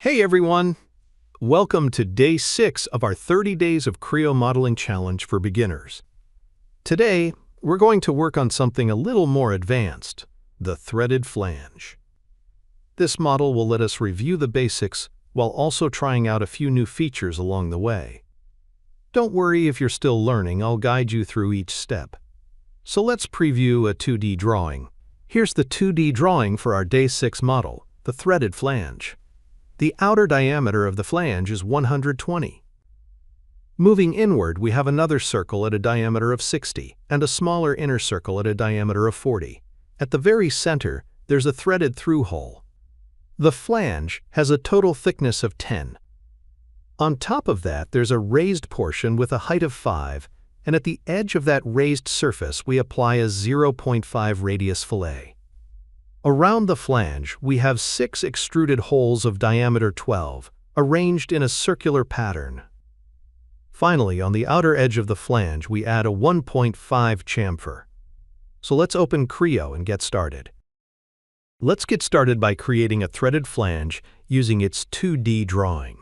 Hey everyone! Welcome to Day 6 of our 30 Days of Creo Modeling Challenge for Beginners. Today, we're going to work on something a little more advanced, the threaded flange. This model will let us review the basics while also trying out a few new features along the way. Don't worry if you're still learning, I'll guide you through each step. So let's preview a 2D drawing. Here's the 2D drawing for our Day 6 model, the threaded flange. The outer diameter of the flange is 120. Moving inward, we have another circle at a diameter of 60 and a smaller inner circle at a diameter of 40. At the very center, there's a threaded through hole. The flange has a total thickness of 10. On top of that, there's a raised portion with a height of 5, and at the edge of that raised surface, we apply a 0.5 radius fillet. Around the flange, we have 6 extruded holes of diameter 12, arranged in a circular pattern. Finally, on the outer edge of the flange, we add a 1.5 chamfer. So let's open Creo and get started. Let's get started by creating a threaded flange using its 2D drawing.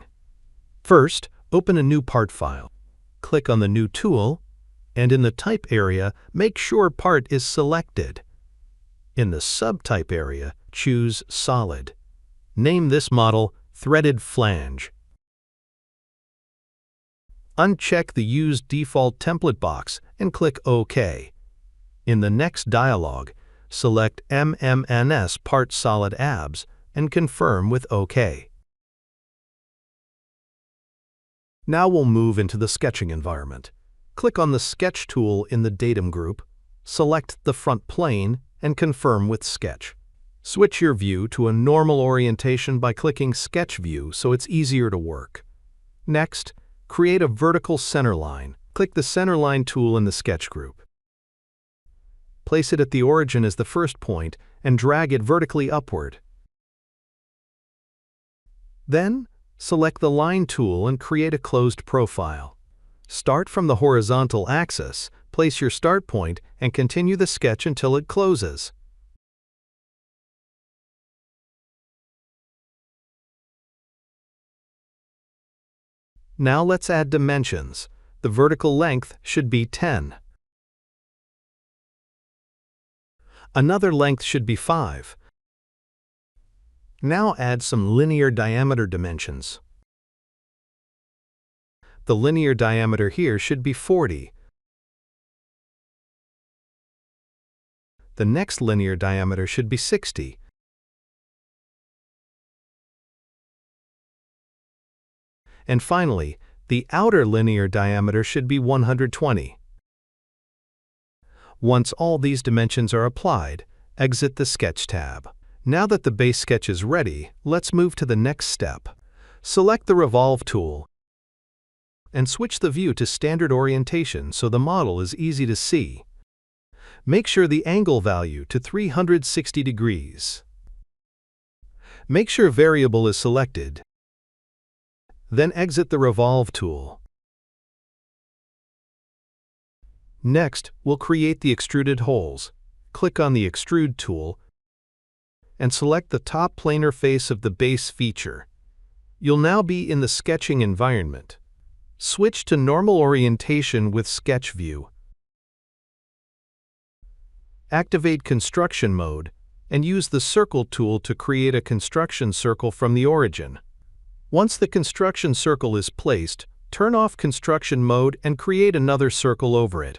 First, open a new part file. Click on the New tool, and in the Type area, make sure Part is selected. In the Subtype area, choose Solid. Name this model Threaded Flange. Uncheck the Use Default Template box and click OK. In the next dialog, select MMNS Part Solid Abs and confirm with OK. Now we'll move into the sketching environment. Click on the Sketch tool in the Datum group, select the front plane, and confirm with Sketch. Switch your view to a normal orientation by clicking Sketch View so it's easier to work. Next, create a vertical center line. Click the Center Line tool in the Sketch group. Place it at the origin as the first point and drag it vertically upward. Then, select the Line tool and create a closed profile. Start from the horizontal axis, place your start point, and continue the sketch until it closes. Now let's add dimensions. The vertical length should be 10. Another length should be 5. Now add some linear diameter dimensions. The linear diameter here should be 40. The next linear diameter should be 60. And finally, the outer linear diameter should be 120. Once all these dimensions are applied, exit the Sketch tab. Now that the base sketch is ready, let's move to the next step. Select the Revolve tool and switch the view to standard orientation so the model is easy to see. Make sure the angle value to 360 degrees. Make sure Variable is selected. Then exit the Revolve tool. Next, we'll create the extruded holes. Click on the Extrude tool and select the top planar face of the base feature. You'll now be in the sketching environment. Switch to normal orientation with Sketch View. Activate Construction Mode and use the Circle tool to create a construction circle from the origin. Once the construction circle is placed, turn off Construction Mode and create another circle over it.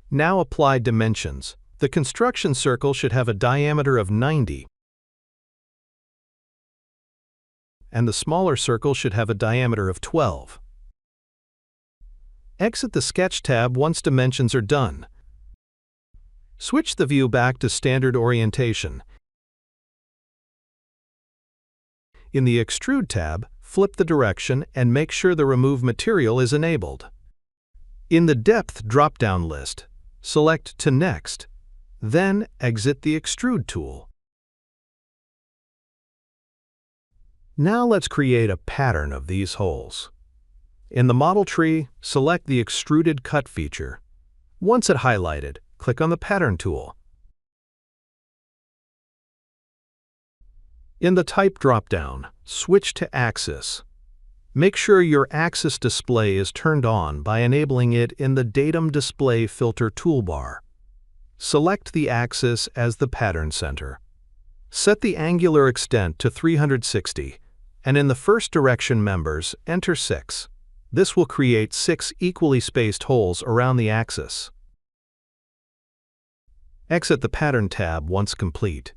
Now apply dimensions. The construction circle should have a diameter of 90, and the smaller circle should have a diameter of 12. Exit the Sketch tab once dimensions are done. Switch the view back to standard orientation. In the Extrude tab, flip the direction and make sure the Remove Material is enabled. In the Depth drop-down list, select to Next, then exit the Extrude tool. Now let's create a pattern of these holes. In the model tree, select the Extruded Cut feature. Once it highlighted, click on the Pattern tool. In the Type dropdown, switch to Axis. Make sure your Axis display is turned on by enabling it in the Datum Display Filter toolbar. Select the axis as the pattern center. Set the angular extent to 360, and in the first direction members, enter 6. This will create 6 equally spaced holes around the axis. Exit the Pattern tab once complete.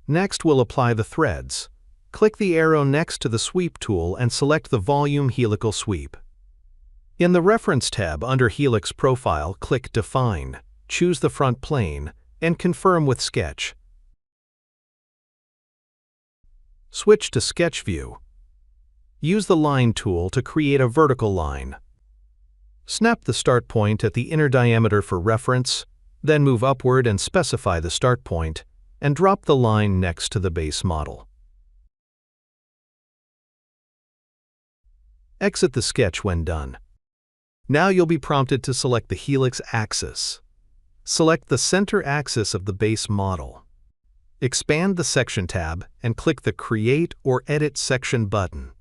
Next, we'll apply the threads. Click the arrow next to the Sweep tool and select the Volume Helix Sweep. In the Reference tab under Helix Profile, click Define, choose the front plane, and confirm with Sketch. Switch to Sketch View. Use the Line tool to create a vertical line. Snap the start point at the inner diameter for reference, then move upward and specify the start point, and drop the line next to the base model. Exit the sketch when done. Now you'll be prompted to select the helix axis. Select the center axis of the base model. Expand the Section tab and click the Create or Edit Section button.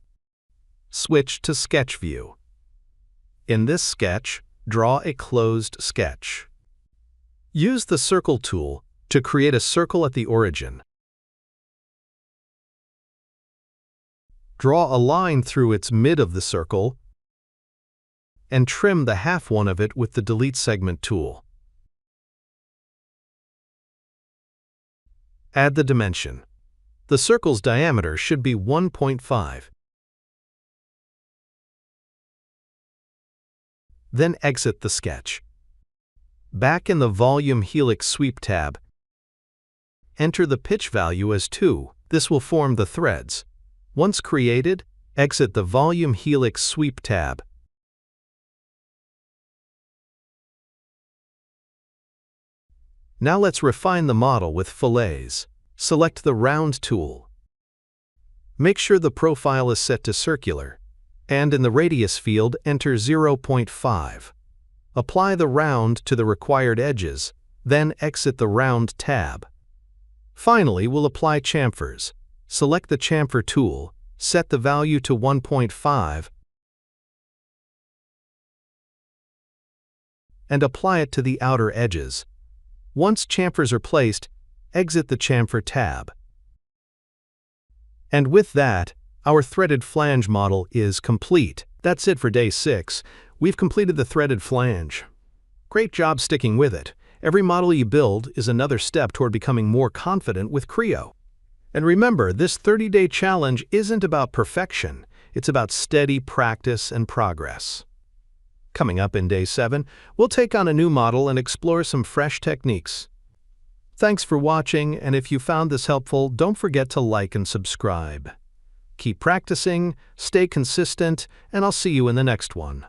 Switch to Sketch View. In this sketch, draw a closed sketch. Use the Circle tool to create a circle at the origin. Draw a line through its mid of the circle and trim the half one of it with the Delete Segment tool. Add the dimension. The circle's diameter should be 1.5. Then exit the sketch. Back in the Volume Helix Sweep tab, enter the pitch value as 2. This will form the threads. Once created, exit the Volume Helix Sweep tab. Now let's refine the model with fillets. Select the Round tool. Make sure the profile is set to circular, and in the radius field enter 0.5. Apply the round to the required edges, then exit the Round tab. Finally, we'll apply chamfers. Select the chamfer tool, set the value to 1.5, and apply it to the outer edges. Once chamfers are placed, exit the Chamfer tab. And with that, our threaded flange model is complete. That's it for day 6. We've completed the threaded flange. Great job sticking with it. Every model you build is another step toward becoming more confident with Creo. And remember, this 30-day challenge isn't about perfection. It's about steady practice and progress. Coming up in day 7, we'll take on a new model and explore some fresh techniques. Thanks for watching, and if you found this helpful, don't forget to like and subscribe. Keep practicing, stay consistent, and I'll see you in the next one.